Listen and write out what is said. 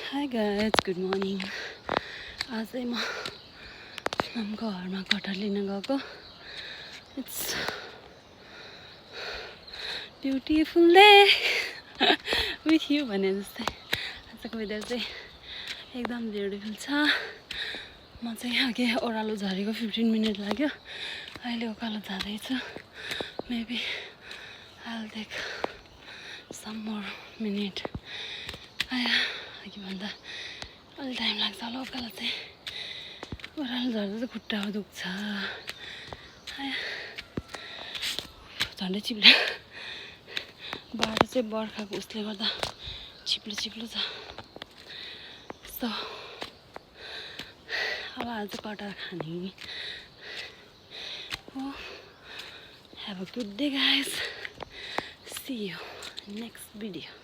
Hi guys, good morning. आज म फिल्मको घरमा कटहर लिन गएको. It's beautiful day with you भने जस्तै आजको वेदर चाहिँ एकदम ब्युटिफुल छ. म चाहिँ अघि ओह्रालो झरेको 15 मिनट लाग्यो. अहिले उकालो जाँदैछु. Maybe I'll take some more minute. अघि भन्दा अलि टाइम लाग्छ होला उकालो चाहिँ. ओह्रालो झर्दा चाहिँ खुट्टा दुख्छ. झन्डै चिप्लो बाटो चाहिँ बर्खाको उसले गर्दा चिप्लो छ. सो अब आज कटहर खाने. Have a good day guys. See you next video.